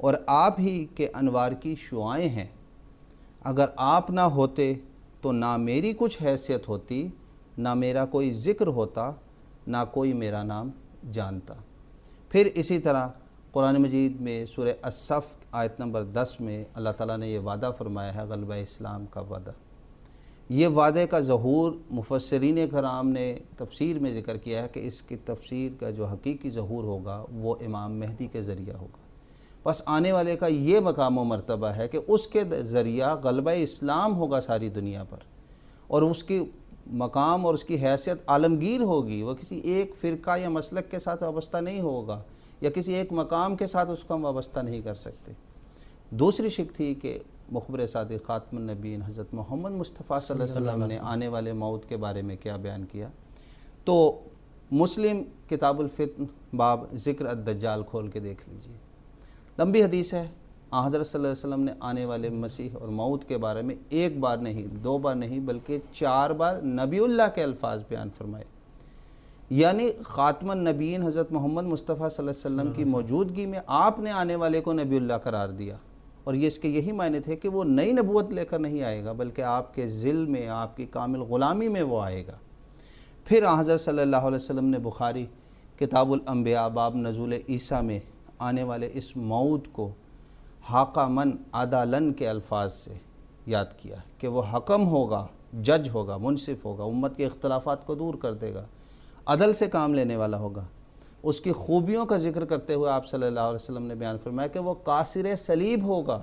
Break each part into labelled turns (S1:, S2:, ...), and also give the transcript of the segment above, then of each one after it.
S1: اور آپ ہی کے انوار کی شعائیں ہیں، اگر آپ نہ ہوتے تو نہ میری کچھ حیثیت ہوتی، نہ میرا کوئی ذکر ہوتا، نہ کوئی میرا نام جانتا۔ پھر اسی طرح قرآن مجید میں سورہ الصف آیت نمبر 10 میں اللہ تعالیٰ نے یہ وعدہ فرمایا ہے، غلبہ اسلام کا وعدہ۔ یہ وعدے کا ظہور مفسرین کرام نے تفسیر میں ذکر کیا ہے کہ اس کی تفسیر کا جو حقیقی ظہور ہوگا وہ امام مہدی کے ذریعہ ہوگا۔ بس آنے والے کا یہ مقام و مرتبہ ہے کہ اس کے ذریعہ غلبہ اسلام ہوگا ساری دنیا پر، اور اس کی مقام اور اس کی حیثیت عالمگیر ہوگی۔ وہ کسی ایک فرقہ یا مسلک کے ساتھ وابستہ نہیں ہوگا، یا کسی ایک مقام کے ساتھ اس کو ہم وابستہ نہیں کر سکتے۔ دوسری شک تھی کہ مخبر صادق خاتم النبیین حضرت محمد مصطفیٰ صلی اللہ علیہ وسلم نے آنے والے موت کے بارے میں کیا بیان کیا۔ تو مسلم کتاب الفتن باب ذکر الدجال کھول کے دیکھ لیجئے، لمبی حدیث ہے۔ حضرت صلی اللہ علیہ وسلم نے آنے والے مسیح اور موت کے بارے میں ایک بار نہیں، دو بار نہیں، بلکہ 4 بار نبی اللہ کے الفاظ بیان فرمائے۔ یعنی خاتم النبیین حضرت محمد مصطفیٰ صلی اللہ علیہ وسلم کی موجودگی میں آپ نے آنے والے کو نبی اللہ قرار دیا، اور یہ اس کے یہی معنی تھے کہ وہ نئی نبوت لے کر نہیں آئے گا، بلکہ آپ کے ذل میں، آپ کی کامل غلامی میں وہ آئے گا۔ پھر حضرت صلی اللہ علیہ وسلم نے بخاری کتاب الانبیاء باب نزول عیسیٰ میں آنے والے اس موت کو حاقہ من عدالن کے الفاظ سے یاد کیا کہ وہ حکم ہوگا، جج ہوگا، منصف ہوگا، امت کے اختلافات کو دور کر دے گا، عدل سے کام لینے والا ہوگا۔ اس کی خوبیوں کا ذکر کرتے ہوئے آپ صلی اللہ علیہ وسلم نے بیان فرمایا کہ وہ کاسر صلیب ہوگا،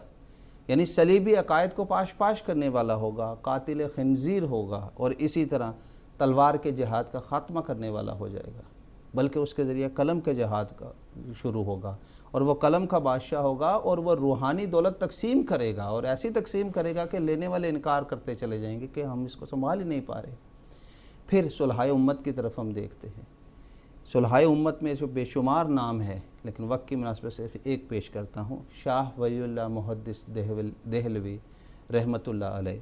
S1: یعنی صلیبی عقائد کو پاش پاش کرنے والا ہوگا، قاتل خنزیر ہوگا، اور اسی طرح تلوار کے جہاد کا خاتمہ کرنے والا ہو جائے گا، بلکہ اس کے ذریعے قلم کے جہاد کا شروع ہوگا، اور وہ قلم کا بادشاہ ہوگا، اور وہ روحانی دولت تقسیم کرے گا، اور ایسی تقسیم کرے گا کہ لینے والے انکار کرتے چلے جائیں گے کہ ہم اس کو سنبھال ہی نہیں پا رہے۔ پھر صلحِ امت کی طرف ہم دیکھتے ہیں۔ صلحِ امت میں جو بے شمار نام ہے، لیکن وقت کی مناسبت سے صرف ایک پیش کرتا ہوں۔ شاہ ولی اللہ محدث دہلوی رحمۃ اللہ علیہ،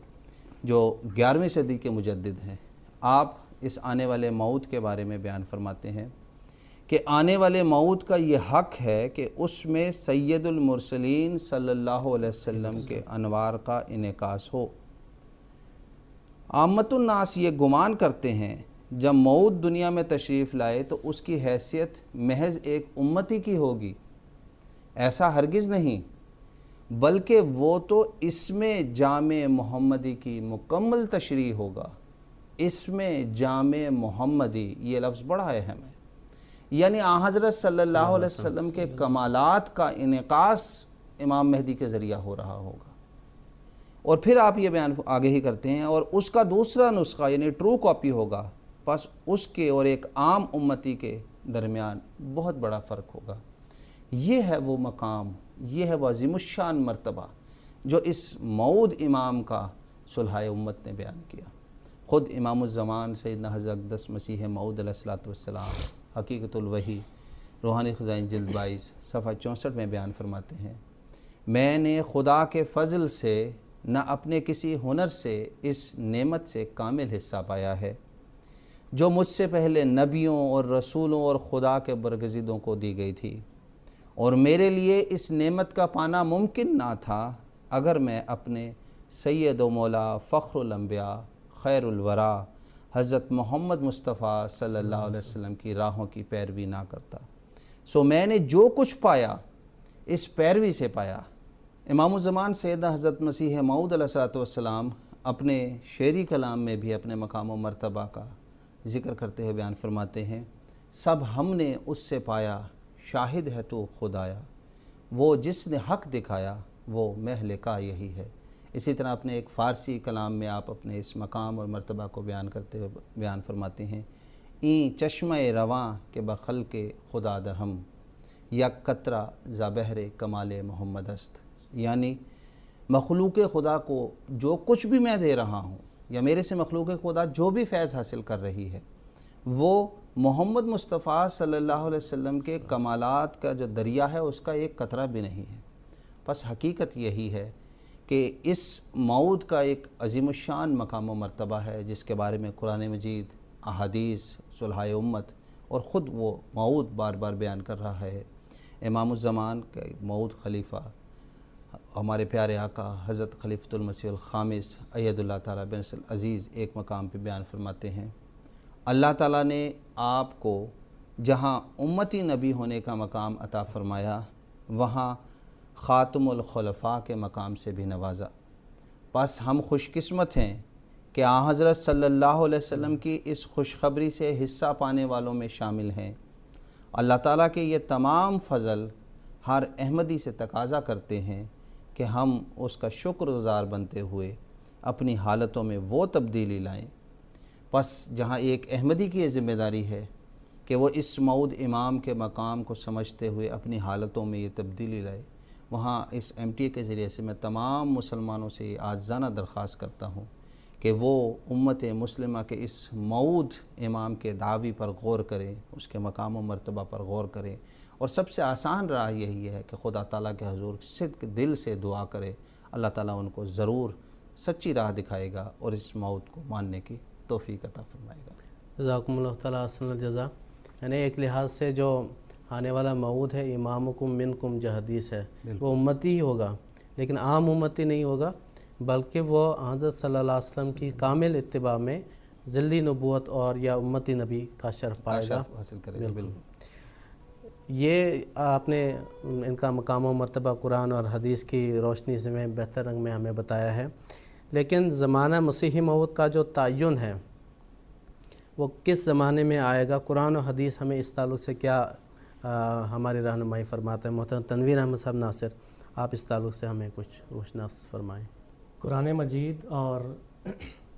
S1: جو 11ویں صدی کے مجدد ہیں، آپ اس آنے والے موت کے بارے میں بیان فرماتے ہیں کہ آنے والے موت کا یہ حق ہے کہ اس میں سید المرسلین صلی اللہ علیہ وسلم کے انوار کا انعکاس ہو۔ عامت الناس یہ گمان کرتے ہیں جب موت دنیا میں تشریف لائے تو اس کی حیثیت محض ایک امتی کی ہوگی۔ ایسا ہرگز نہیں، بلکہ وہ تو اسم جامع محمدی کی مکمل تشریح ہوگا۔ اسم جامع محمدی، یہ لفظ بڑا اہم ہے، یعنی حضرت صلی اللہ علیہ وسلم کے کمالات کا انعکاس امام مہدی کے ذریعہ ہو رہا ہوگا۔ اور پھر آپ یہ بیان آگے ہی کرتے ہیں، اور اس کا دوسرا نسخہ یعنی ٹرو کاپی ہوگا، پس اس کے اور ایک عام امتی کے درمیان بہت بڑا فرق ہوگا۔ یہ ہے وہ مقام، یہ ہے وہ عظیم الشان مرتبہ جو اس موعود امام کا صلحِ امت نے بیان کیا۔ خود امام الزمان سیدنا حضرت اقدس مسیح موعود علیہ الصلوۃ والسلام حقیقت الوحی روحانی خزائن جلد 22 صفحہ 64 میں بیان فرماتے ہیں، میں نے خدا کے فضل سے نہ اپنے کسی ہنر سے اس نعمت سے کامل حصہ پایا ہے جو مجھ سے پہلے نبیوں اور رسولوں اور خدا کے برگزیدوں کو دی گئی تھی، اور میرے لیے اس نعمت کا پانا ممکن نہ تھا اگر میں اپنے سید و مولا فخر الانبیاء خیر الورا حضرت محمد مصطفیٰ صلی اللہ علیہ وسلم کی راہوں کی پیروی نہ کرتا۔ سو میں نے جو کچھ پایا اس پیروی سے پایا۔ امام الزمان سیدنا حضرت مسیح موعود علیہ الصلوۃ والسلام اپنے شعری کلام میں بھی اپنے مقام و مرتبہ کا ذکر کرتے ہوئے بیان فرماتے ہیں، سب ہم نے اس سے پایا، شاہد ہے تو خدایا، وہ جس نے حق دکھایا وہ مہلکہ یہی ہے۔ اسی طرح اپنے ایک فارسی کلام میں آپ اپنے اس مقام اور مرتبہ کو بیان کرتے ہوئے بیان فرماتے ہیں، این چشمہ رواں کے بخلق خدا دہم، یا قطرہ ز بحر کمال محمد است، یعنی مخلوق خدا کو جو کچھ بھی میں دے رہا ہوں، یا میرے سے مخلوق خدا جو بھی فیض حاصل کر رہی ہے، وہ محمد مصطفیٰ صلی اللہ علیہ وسلم کے کمالات کا جو دریا ہے اس کا ایک قطرہ بھی نہیں ہے۔ بس حقیقت یہی ہے کہ اس موعود کا ایک عظیم الشان مقام و مرتبہ ہے جس کے بارے میں قرآن مجید، احادیث، صلحِ امت اور خود وہ موعود بار بار بیان کر رہا ہے۔ امام الزمان کے موعود خلیفہ ہمارے پیارے آقا حضرت خلیفۃ المسیح الخامس اید اللہ تعالیٰ بنصر العزیز ایک مقام پہ بیان فرماتے ہیں، اللہ تعالیٰ نے آپ کو جہاں امتی نبی ہونے کا مقام عطا فرمایا وہاں خاتم الخلفاء کے مقام سے بھی نوازا۔ بس ہم خوش قسمت ہیں کہ آن حضرت صلی اللہ علیہ وسلم کی اس خوشخبری سے حصہ پانے والوں میں شامل ہیں۔ اللہ تعالیٰ کے یہ تمام فضل ہر احمدی سے تقاضا کرتے ہیں کہ ہم اس کا شکر گزار بنتے ہوئے اپنی حالتوں میں وہ تبدیلی لائیں۔ بس جہاں ایک احمدی کی یہ ذمہ داری ہے کہ وہ اس موعود امام کے مقام کو سمجھتے ہوئے اپنی حالتوں میں یہ تبدیلی لائے، وہاں اس MTA کے ذریعے سے میں تمام مسلمانوں سے یہ عاجزانہ درخواست کرتا ہوں کہ وہ امت مسلمہ کے اس موعود امام کے دعوی پر غور کریں، اس کے مقام و مرتبہ پر غور کریں، اور سب سے آسان راہ یہی ہے کہ خدا تعالیٰ کے حضور صدق دل سے دعا کرے، اللہ تعالیٰ ان کو ضرور سچی راہ دکھائے گا اور اس موعود کو ماننے کی توفیق عطا فرمائے گا۔
S2: جزاکم اللہ تعالیٰ احسن الجزا۔ یعنی ایک لحاظ سے جو آنے والا موعود ہے امامکم منکم جو حدیث ہے وہ امتی ہی ہوگا، لیکن عام امتی نہیں ہوگا، بلکہ وہ حضرت صلی اللہ علیہ وسلم کی کامل اتباع میں ذلی نبوت اور یا امتی نبی کا شرف پائے گا،
S1: حاصل کرے گا۔ بالکل
S2: یہ آپ نے ان کا مقام و مرتبہ قرآن اور حدیث کی روشنی سے میں بہتر رنگ میں ہمیں بتایا ہے، لیکن زمانہ مسیحی موعود کا جو تعین ہے وہ کس زمانے میں آئے گا، قرآن و حدیث ہمیں اس تعلق سے کیا ہماری رہنمائی فرماتا ہے؟ محترم تنویر احمد صاحب ناصر، آپ اس تعلق سے ہمیں کچھ روشناس فرمائیں۔
S3: قرآن مجید اور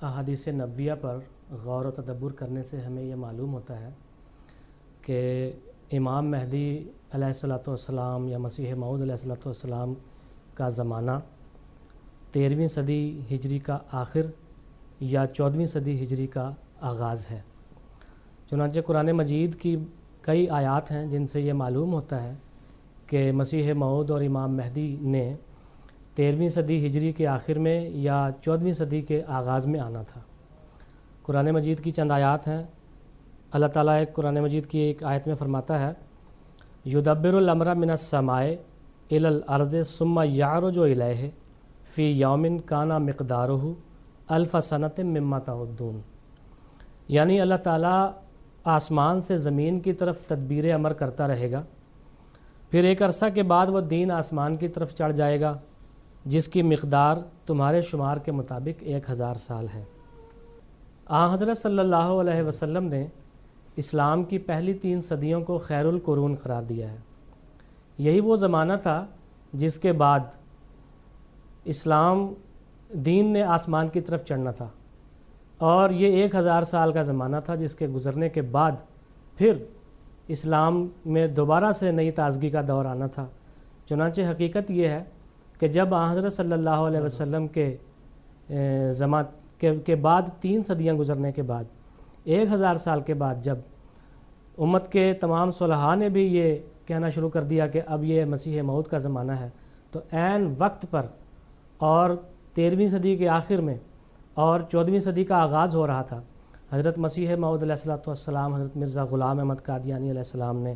S3: احادیث نبویہ پر غور و تدبر کرنے سے ہمیں یہ معلوم ہوتا ہے کہ امام مہدی علیہ الصلوۃ والسلام یا مسیح موعود علیہ الصلوۃ والسلام کا زمانہ 13ویں صدی ہجری کا آخر یا 14ویں صدی ہجری کا آغاز ہے۔ چنانچہ قرآن مجید کی کئی آیات ہیں جن سے یہ معلوم ہوتا ہے کہ مسیح موعود اور امام مہدی نے 13ویں صدی ہجری کے آخر میں یا 14ویں صدی کے آغاز میں آنا تھا۔ قرآن مجید کی چند آیات ہیں۔ اللہ تعالیٰ قرآن مجید کی ایک آیت میں فرماتا ہے یدبر الامر من السماء الی الارض ثم یعرج الیہ فی یوم کان مقدارہ الف سنۃ مما تعدون، یعنی اللہ تعالیٰ آسمان سے زمین کی طرف تدبیر امر کرتا رہے گا، پھر ایک عرصہ کے بعد وہ دین آسمان کی طرف چڑھ جائے گا جس کی مقدار تمہارے شمار کے مطابق 1000 سال ہے۔ آن حضرت صلی اللہ علیہ وسلم نے اسلام کی پہلی 3 صدیوں کو خیر القرون قرار دیا ہے۔ یہی وہ زمانہ تھا جس کے بعد اسلام دین نے آسمان کی طرف چڑھنا تھا، اور یہ 1000 سال کا زمانہ تھا جس کے گزرنے کے بعد پھر اسلام میں دوبارہ سے نئی تازگی کا دور آنا تھا۔ چنانچہ حقیقت یہ ہے کہ جب آن حضرت صلی اللہ علیہ وسلم کے بعد 3 صدیاں گزرنے کے بعد 1000 سال کے بعد جب امت کے تمام صلحاء نے بھی یہ کہنا شروع کر دیا کہ اب یہ مسیح موعود کا زمانہ ہے، تو عین وقت پر اور 13ویں صدی کے آخر میں اور 14ویں صدی کا آغاز ہو رہا تھا، حضرت مسیح موعود علیہ الصلوۃ والسلام حضرت مرزا غلام احمد قادیانی علیہ السلام نے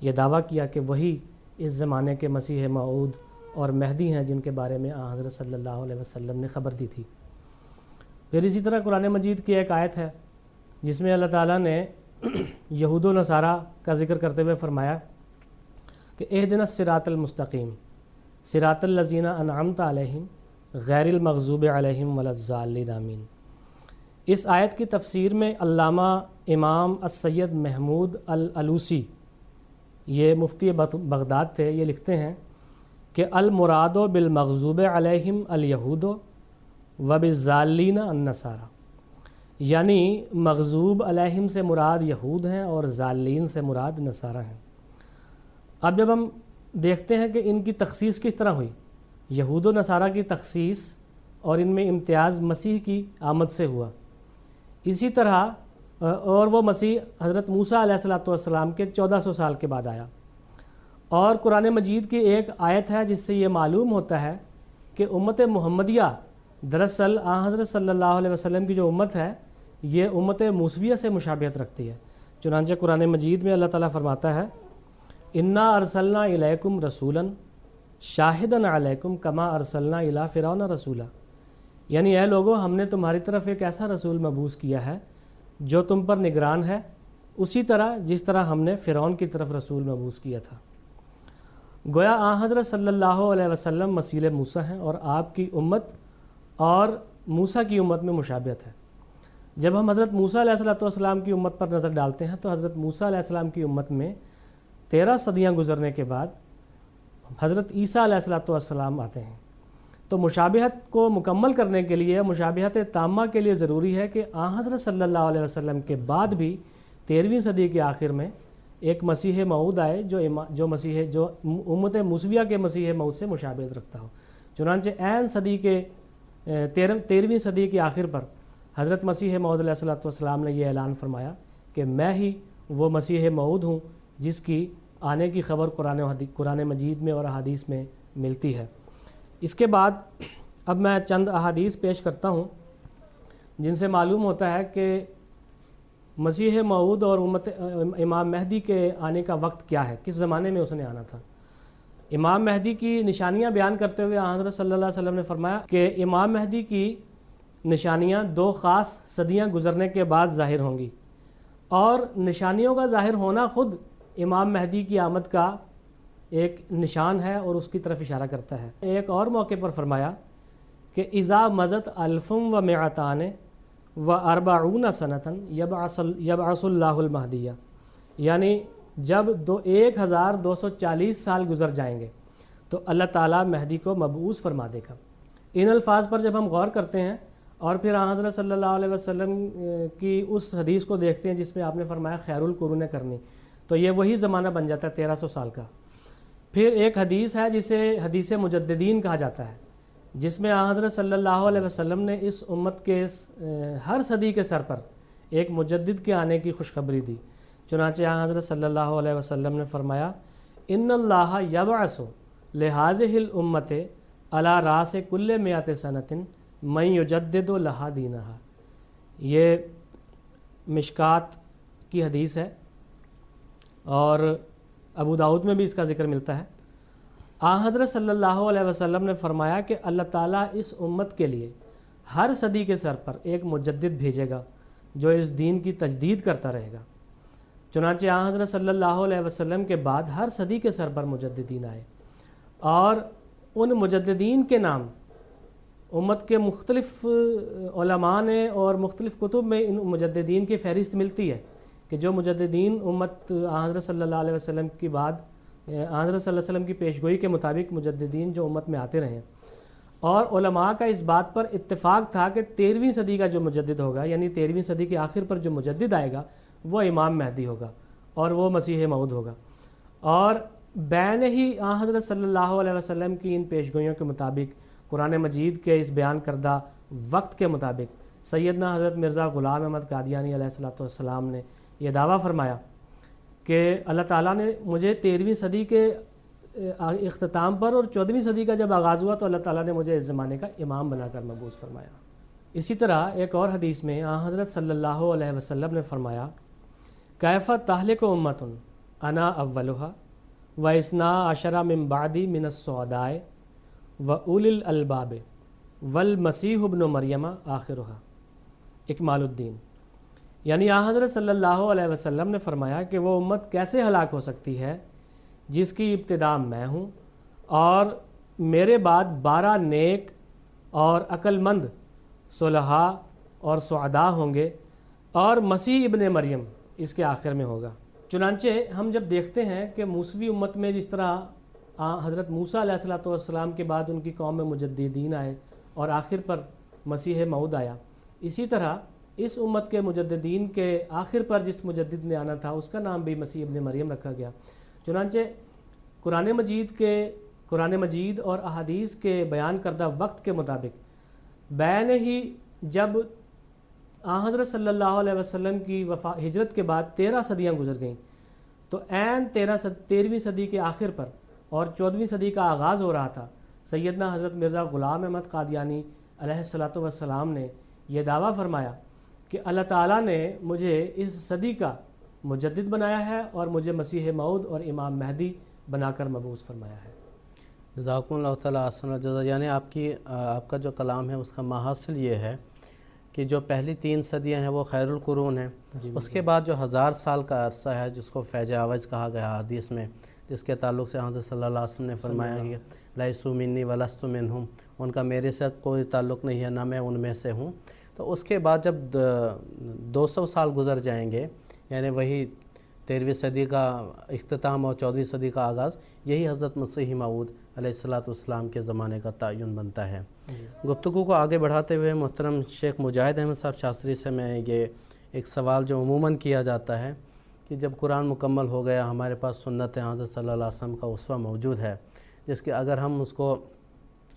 S3: یہ دعویٰ کیا کہ وہی اس زمانے کے مسیح موعود اور مہدی ہیں جن کے بارے میں حضرت صلی اللہ علیہ وسلم نے خبر دی تھی۔ پھر اسی طرح قرآن مجید کی ایک آیت ہے جس میں اللہ تعالیٰ نے یہود و نصارہ کا ذکر کرتے ہوئے فرمایا کہ اہدنا الصراط المستقیم صراط الذین انعمت علیہم غیر المغضوب علیہم ولا الضالین آمین۔ اس آیت کی تفسیر میں علامہ امام السید محمود الالوسی، یہ مفتی بغداد تھے، یہ لکھتے ہیں کہ المراد بالمغضوب علیہم الیہود وبالضالین النصارى، یعنی مغضوب علیہم سے مراد یہود ہیں اور ضالین سے مراد نصارہ ہیں۔ اب جب ہم دیکھتے ہیں کہ ان کی تخصیص کس طرح ہوئی، یہود و نصارہ کی تخصیص اور ان میں امتیاز مسیح کی آمد سے ہوا، اسی طرح اور وہ مسیح حضرت موسیٰ علیہ السلام کے 1400 سال کے بعد آیا۔ اور قرآن مجید کی ایک آیت ہے جس سے یہ معلوم ہوتا ہے کہ امت محمدیہ دراصل حضرت صلی اللہ علیہ وسلم کی جو امت ہے یہ امت موسویہ سے مشابہت رکھتی ہے۔ چنانچہ قرآن مجید میں اللہ تعالیٰ فرماتا ہے انا ارسلنا الیکم رسولا شاہدن علیکم کما ارسلنا الی فرعون رسولا، یعنی اے لوگو ہم نے تمہاری طرف ایک ایسا رسول مبعوث کیا ہے جو تم پر نگران ہے، اسی طرح جس طرح ہم نے فرعون کی طرف رسول مبعوث کیا تھا۔ گویا آن حضرت صلی اللہ علیہ وسلم مثیل موسیٰ ہیں اور آپ کی امت اور موسیٰ کی امت میں مشابہت ہے۔ جب ہم حضرت موسیٰ علیہ السلام کی امت پر نظر ڈالتے ہیں تو حضرت موسیٰ علیہ السلام کی امت میں 13 صدیاں گزرنے کے بعد حضرت عیسیٰ علیہ السلام آتے ہیں۔ تو مشابہت کو مکمل کرنے کے لیے، مشابہت تامہ کے لیے ضروری ہے کہ آن حضرت صلی اللہ علیہ وسلم کے بعد بھی 13ویں صدی کے آخر میں ایک مسیح موعود آئے جو امت موسویہ کے مسیح موعود سے مشابہت رکھتا ہو۔ چنانچہ عین صدی کے 13ویں صدی کے آخر پر حضرت مسیح موعود علیہ السلام نے یہ اعلان فرمایا کہ میں ہی وہ مسیح موعود ہوں جس کی آنے کی خبر قرآن مجید میں اور احادیث میں ملتی ہے۔ اس کے بعد اب میں چند احادیث پیش کرتا ہوں جن سے معلوم ہوتا ہے کہ مسیح موعود اور امام مہدی کے آنے کا وقت کیا ہے، کس زمانے میں اس نے آنا تھا۔ امام مہدی کی نشانیاں بیان کرتے ہوئے حضرت صلی اللہ علیہ وسلم نے فرمایا کہ امام مہدی کی نشانیاں 2 خاص صدیاں گزرنے کے بعد ظاہر ہوں گی، اور نشانیوں کا ظاہر ہونا خود امام مہدی کی آمد کا ایک نشان ہے اور اس کی طرف اشارہ کرتا ہے۔ ایک اور موقع پر فرمایا کہ اذا مضت 1200 و40 سنتاً یبعث اللہ المہدیہ، یعنی جب 1240 سال گزر جائیں گے تو اللہ تعالیٰ مہدی کو مبعوث فرما دے گا۔ ان الفاظ پر جب ہم غور کرتے ہیں اور پھر حضرت صلی اللہ علیہ وسلم کی اس حدیث کو دیکھتے ہیں جس میں آپ نے فرمایا خیر القرون کرنی، تو یہ وہی زمانہ بن جاتا ہے 1300 سال کا۔ پھر ایک حدیث ہے جسے حدیث مجددین کہا جاتا ہے، جس میں حضرت صلی اللہ علیہ وسلم نے اس امت کے ہر صدی کے سر پر ایک مجدد کے آنے کی خوشخبری دی۔ چنانچہ حضرت صلی اللہ علیہ وسلم نے فرمایا ان اللہ یبعث لہذہ الامت علی راس کل 100 سنۃ من یجدد لہا دینہا۔ یہ مشکات کی حدیث ہے اور ابو داؤد میں بھی اس کا ذکر ملتا ہے۔ حضرت صلی اللہ علیہ وسلم نے فرمایا کہ اللہ تعالیٰ اس امت کے لیے ہر صدی کے سر پر ایک مجدد بھیجے گا جو اس دین کی تجدید کرتا رہے گا۔ چنانچہ حضرت صلی اللہ علیہ وسلم کے بعد ہر صدی کے سر پر مجددین آئے، اور ان مجددین کے نام امت کے مختلف علماء نے اور مختلف کتب میں ان مجددین کی فہرست ملتی ہے کہ جو مجددین امت حضرت صلی اللہ علیہ وسلم کی بعد حضرت صلی اللہ علیہ وسلم کی پیشگوئی کے مطابق مجددین جو امت میں آتے رہے ہیں، اور علماء کا اس بات پر اتفاق تھا کہ 13ویں صدی کا جو مجدد ہوگا، یعنی 13ویں صدی کے آخر پر جو مجدد آئے گا وہ امام مہدی ہوگا اور وہ مسیح موعود ہوگا۔ اور بین ہی حضرت صلی اللہ علیہ وسلم کی ان پیشگوئیوں کے مطابق قرآن مجید کے اس بیان کردہ وقت کے مطابق سیدنا حضرت مرزا غلام احمد قادیانی علیہ السلام نے یہ دعویٰ فرمایا کہ اللہ تعالیٰ نے مجھے 13ویں صدی کے اختتام پر اور 14ویں صدی کا جب آغاز ہوا تو اللہ تعالیٰ نے مجھے اس زمانے کا امام بنا کر مبعوث فرمایا۔ اسی طرح ایک اور حدیث میں حضرت صلی اللہ علیہ وسلم نے فرمایا کیف تہلک امت انا اولھا و اثنا عشر من بعدی من السعداء و اولی الالباب والمسیح ابن مریم آخرھا۔ اکمال الدین، یعنی حضرت صلی اللہ علیہ وسلم نے فرمایا کہ وہ امت کیسے ہلاک ہو سکتی ہے جس کی ابتدا میں ہوں، اور میرے بعد 12 نیک اور عقل مند صلحاء اور سعداء ہوں گے، اور مسیح ابن مریم اس کے آخر میں ہوگا۔ چنانچہ ہم جب دیکھتے ہیں کہ موسوی امت میں جس طرح حضرت موسیٰ علیہ السلام کے بعد ان کی قوم میں مجددین آئے اور آخر پر مسیح موعود آیا، اسی طرح اس امت کے مجددین کے آخر پر جس مجدد نے آنا تھا اس کا نام بھی مسیح ابن مریم رکھا گیا۔ چنانچہ قرآن مجید اور احادیث کے بیان کردہ وقت کے مطابق بین ہی جب حضرت صلی اللہ علیہ وسلم کی ہجرت کے بعد 13 صدیاں گزر گئیں، تو عین 13ویں صدی کے آخر پر اور 14ویں صدی کا آغاز ہو رہا تھا، سیدنا حضرت مرزا غلام احمد قادیانی علیہ السلام نے یہ دعویٰ فرمایا کہ اللہ تعالیٰ نے مجھے اس صدی کا مجدد بنایا ہے اور مجھے مسیح موعود اور امام مہدی بنا کر مبعوث فرمایا ہے۔
S2: جزاکم اللہ تعالیٰ احسن الجزا۔ یعنی آپ کا جو کلام ہے اس کا ماحصل یہ ہے کہ جو پہلی 3 صدیاں ہیں وہ خیر القرون ہیں، اس کے بعد جو 1000 سال کا عرصہ ہے جس کو فیض عوج کہا گیا حدیث میں، جس کے تعلق سے حضرت صلی اللہ علیہ وسلم نے فرمایا کہ لیسوا منی ولست منہم، ان کا میرے سے کوئی تعلق نہیں ہے، نہ میں ان میں سے ہوں۔ تو اس کے بعد جب 200 سال گزر جائیں گے، یعنی وہی 13ویں صدی کا اختتام اور 14ویں صدی کا آغاز، یہی حضرت مسیح موعود علیہ السلام کے زمانے کا تعین بنتا ہے۔ گفتگو کو آگے بڑھاتے ہوئے محترم شیخ مجاہد احمد صاحب شاستری سے میں یہ ایک سوال جو عموماً کیا جاتا ہے کہ جب قرآن مکمل ہو گیا، ہمارے پاس سنت حضرت صلی اللہ علیہ وسلم کا اسوہ موجود ہے، جس کہ اگر ہم اس کو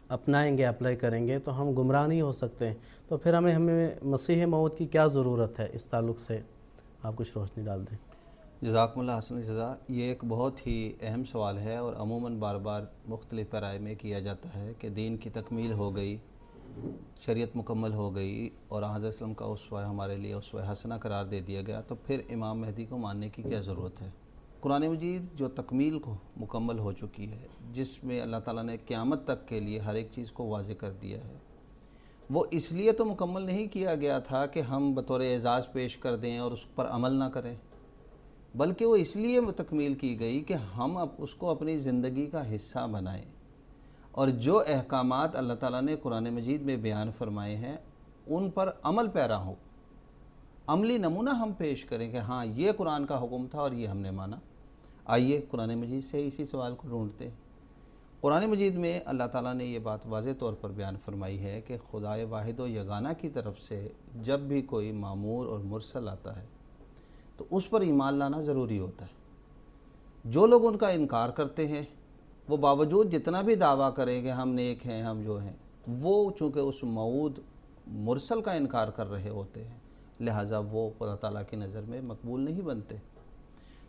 S2: اپنائیں گے، اپلائی کریں گے تو ہم گمراہ نہیں ہو سکتے، تو پھر ہمیں مسیح موعود کی کیا ضرورت ہے؟ اس تعلق سے آپ کچھ روشنی ڈال دیں۔
S1: جزاکم اللہ حسن الجزا۔ یہ ایک بہت ہی اہم سوال ہے اور عموماً بار بار مختلف پیرائے میں کیا جاتا ہے کہ دین کی تکمیل ہو گئی، شریعت مکمل ہو گئی اور حضرت وسلم کا اسوہ ہمارے لیے اسوہ حسنہ قرار دے دیا گیا، تو پھر امام مہدی کو ماننے کی کیا ضرورت ہے؟ قرآن مجید جو تکمیل کو مکمل ہو چکی ہے، جس میں اللہ تعالیٰ نے قیامت تک کے لیے ہر ایک چیز کو واضح کر دیا ہے، وہ اس لیے تو مکمل نہیں کیا گیا تھا کہ ہم بطور اعزاز پیش کر دیں اور اس پر عمل نہ کریں، بلکہ وہ اس لیے تکمیل کی گئی کہ ہم اب اس کو اپنی زندگی کا حصہ بنائیں اور جو احکامات اللہ تعالیٰ نے قرآن مجید میں بیان فرمائے ہیں ان پر عمل پیرا ہو، عملی نمونہ ہم پیش کریں کہ ہاں یہ قرآن کا حکم تھا اور یہ ہم نے مانا۔ آئیے قرآن مجید سے اسی سوال کو ڈھونڈتے ہیں۔ قرآن مجید میں اللہ تعالیٰ نے یہ بات واضح طور پر بیان فرمائی ہے کہ خدائے واحد و یگانہ کی طرف سے جب بھی کوئی مامور اور مرسل آتا ہے تو اس پر ایمان لانا ضروری ہوتا ہے۔ جو لوگ ان کا انکار کرتے ہیں، وہ باوجود جتنا بھی دعویٰ کریں کہ ہم نیک ہیں، ہم جو ہیں، وہ چونکہ اس موعود مرسل کا انکار کر رہے ہوتے ہیں، لہٰذا وہ خدا تعالیٰ کی نظر میں مقبول نہیں بنتے۔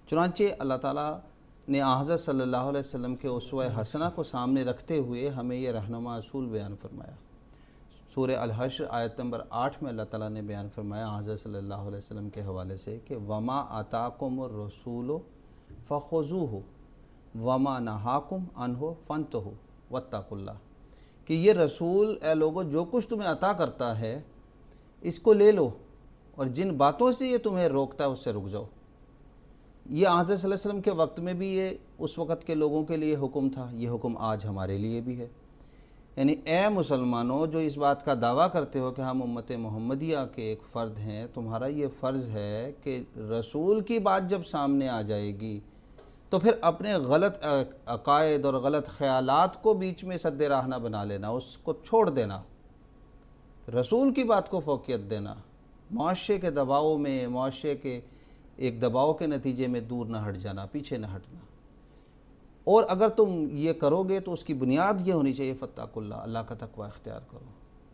S1: چنانچہ اللہ تعالیٰ نے حضرت صلی اللہ علیہ وسلم کے اسوہ حسنہ کو سامنے رکھتے ہوئے ہمیں یہ رہنما اصول بیان فرمایا۔ سورہ الحشر آیت نمبر 8 میں اللہ تعالیٰ نے بیان فرمایا حضرت صلی اللہ علیہ وسلم کے حوالے سے کہ وَمَا آتَاكُمُ الرَّسُولُ فَخُذُوهُ وَمَا نَهَاكُمْ عَنْهُ فَانْتَهُوا وَاتَّقُوا اللَّهَ، کہ یہ رسول اے لوگو جو کچھ تمہیں عطا کرتا ہے اس کو لے لو اور جن باتوں سے یہ تمہیں روکتا ہے اس سے رک جاؤ۔ یہ حضرت صلی اللہ علیہ وسلم کے وقت میں بھی یہ اس وقت کے لوگوں کے لیے حکم تھا، یہ حکم آج ہمارے لیے بھی ہے۔ یعنی اے مسلمانوں جو اس بات کا دعویٰ کرتے ہو کہ ہم امت محمدیہ کے ایک فرد ہیں، تمہارا یہ فرض ہے کہ رسول کی بات جب سامنے آ جائے گی تو پھر اپنے غلط عقائد اور غلط خیالات کو بیچ میں سد راہ نہ بنا لینا، اس کو چھوڑ دینا، رسول کی بات کو فوقیت دینا، معاشرے کے دباؤ میں، معاشرے کے ایک دباؤ کے نتیجے میں دور نہ ہٹ جانا، پیچھے نہ ہٹنا۔ اور اگر تم یہ کرو گے تو اس کی بنیاد یہ ہونی چاہیے فاتقوا اللہ، اللہ کا تقوی اختیار کرو،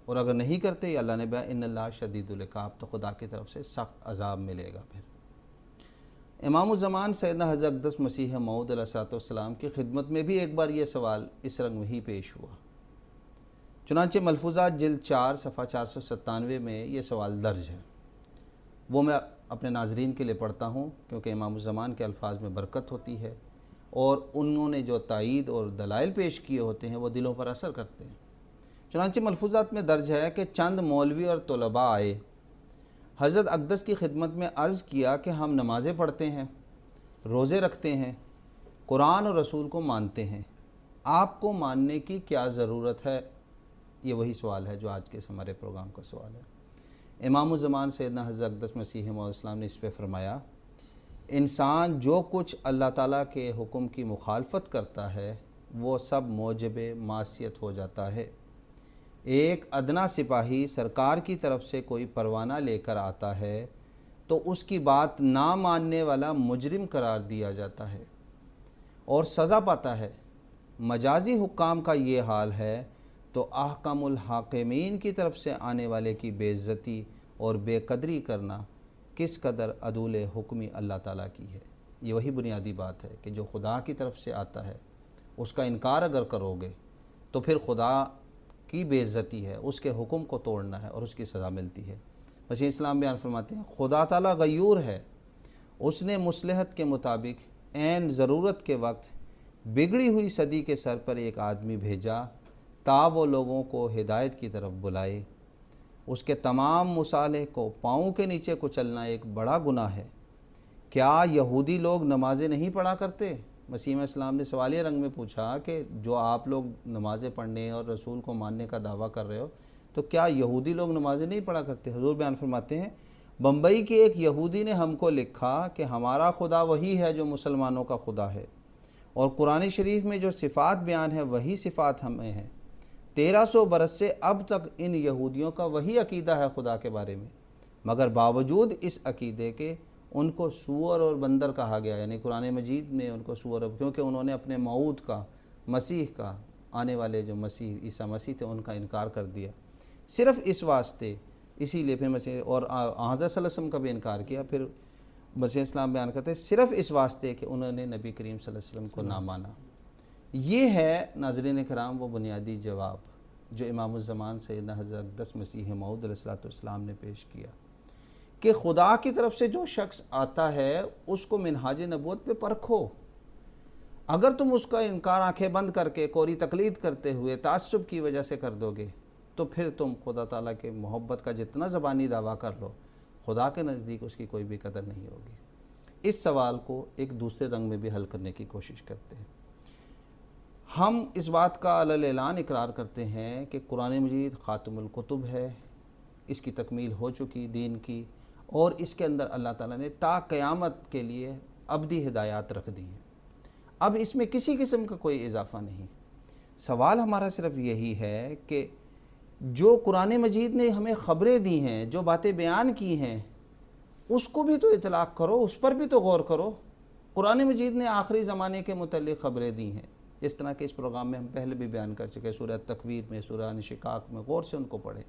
S1: اور اگر نہیں کرتے اللہ نے بیان ان اللہ شدید العقاب، تو خدا کی طرف سے سخت عذاب ملے گا۔ پھر امام الزمان سیدنا حضرت اقدس مسیح موعود علیہ السلام کی خدمت میں بھی ایک بار یہ سوال اس رنگ میں ہی پیش ہوا۔ چنانچہ ملفوظات جلد 4 صفحہ 497 میں یہ سوال درج ہے، وہ میں اپنے ناظرین کے لیے پڑھتا ہوں کیونکہ امام الزمان کے الفاظ میں برکت ہوتی ہے اور انہوں نے جو تائید اور دلائل پیش کیے ہوتے ہیں وہ دلوں پر اثر کرتے ہیں۔ چنانچہ ملفوظات میں درج ہے کہ چند مولوی اور طلباء آئے، حضرت اقدس کی خدمت میں عرض کیا کہ ہم نمازیں پڑھتے ہیں، روزے رکھتے ہیں، قرآن اور رسول کو مانتے ہیں، آپ کو ماننے کی کیا ضرورت ہے؟ یہ وہی سوال ہے جو آج کے ہمارے پروگرام کا سوال ہے۔ امام الزمان سیدنا حضرت اقدس مسیح موعود السلام نے اس پہ فرمایا، انسان جو کچھ اللہ تعالیٰ کے حکم کی مخالفت کرتا ہے وہ سب موجب معصیت ہو جاتا ہے۔ ایک ادنا سپاہی سرکار کی طرف سے کوئی پروانہ لے کر آتا ہے تو اس کی بات نہ ماننے والا مجرم قرار دیا جاتا ہے اور سزا پاتا ہے۔ مجازی حکام کا یہ حال ہے تو احکم الحاکمین کی طرف سے آنے والے کی بے عزتی اور بے قدری کرنا کس قدر عدول حکمی اللہ تعالیٰ کی ہے۔ یہ وہی بنیادی بات ہے کہ جو خدا کی طرف سے آتا ہے اس کا انکار اگر کرو گے تو پھر خدا کی بے عزتی ہے، اس کے حکم کو توڑنا ہے اور اس کی سزا ملتی ہے۔ مسیح اسلام بیان فرماتے ہیں خدا تعالیٰ غیور ہے اس نے مصلحت کے مطابق عین ضرورت کے وقت بگڑی ہوئی صدی کے سر پر ایک آدمی بھیجا تا وہ لوگوں کو ہدایت کی طرف بلائے۔ اس کے تمام مصالح کو پاؤں کے نیچے کچلنا ایک بڑا گناہ ہے۔ کیا یہودی لوگ نمازیں نہیں پڑھا کرتے؟ مسیح علیہ السلام نے سوالیہ رنگ میں پوچھا کہ جو آپ لوگ نمازیں پڑھنے اور رسول کو ماننے کا دعویٰ کر رہے ہو تو کیا یہودی لوگ نمازیں نہیں پڑھا کرتے؟ حضور بیان فرماتے ہیں بمبئی کے ایک یہودی نے ہم کو لکھا کہ ہمارا خدا وہی ہے جو مسلمانوں کا خدا ہے، اور قرآن شریف میں جو صفات بیان ہے وہی صفات ہمیں ہیں۔ 1300 برس سے اب تک ان یہودیوں کا وہی عقیدہ ہے خدا کے بارے میں، مگر باوجود اس عقیدے کے ان کو سور اور بندر کہا گیا، یعنی قرآن مجید میں ان کو سور، کیونکہ انہوں نے اپنے موعود کا، مسیح کا، آنے والے جو مسیح عیسیٰ مسیح تھے ان کا انکار کر دیا۔ صرف اس واسطے، اسی لیے پھر مسیح اور حضرت صلی اللہ علیہ وسلم کا بھی انکار کیا۔ پھر مسیح اسلام بیان کرتے ہیں صرف اس واسطے کہ انہوں نے نبی کریم صلی اللہ علیہ وسلم کو نہ مانا۔ یہ ہے ناظرین کرام وہ بنیادی جواب جو امام الزمان سیدنا حضرت اقدس مسیح موعود علیہ السلام نے پیش کیا کہ خدا کی طرف سے جو شخص آتا ہے اس کو منہاج نبوت پہ پرکھو۔ اگر تم اس کا انکار آنکھیں بند کر کے کوری تقلید کرتے ہوئے تعصب کی وجہ سے کر دو گے تو پھر تم خدا تعالیٰ کے محبت کا جتنا زبانی دعویٰ کر لو، خدا کے نزدیک اس کی کوئی بھی قدر نہیں ہوگی۔ اس سوال کو ایک دوسرے رنگ میں بھی حل کرنے کی کوشش کرتے ہیں۔ ہم اس بات کا علی اعلان اقرار کرتے ہیں کہ قرآن مجید خاتم الکتب ہے، اس کی تکمیل ہو چکی دین کی، اور اس کے اندر اللہ تعالیٰ نے تا قیامت کے لیے ابدی ہدایات رکھ دی ہیں۔ اب اس میں کسی قسم کا کوئی اضافہ نہیں۔ سوال ہمارا صرف یہی ہے کہ جو قرآن مجید نے ہمیں خبریں دی ہیں، جو باتیں بیان کی ہیں، اس کو بھی تو اطلاق کرو، اس پر بھی تو غور کرو۔ قرآن مجید نے آخری زمانے کے متعلق خبریں دی ہیں، اس طرح کے اس پروگرام میں ہم پہلے بھی بیان کر چکے، سورہ تکویر میں، سورہ انشقاق میں، غور سے ان کو پڑھیں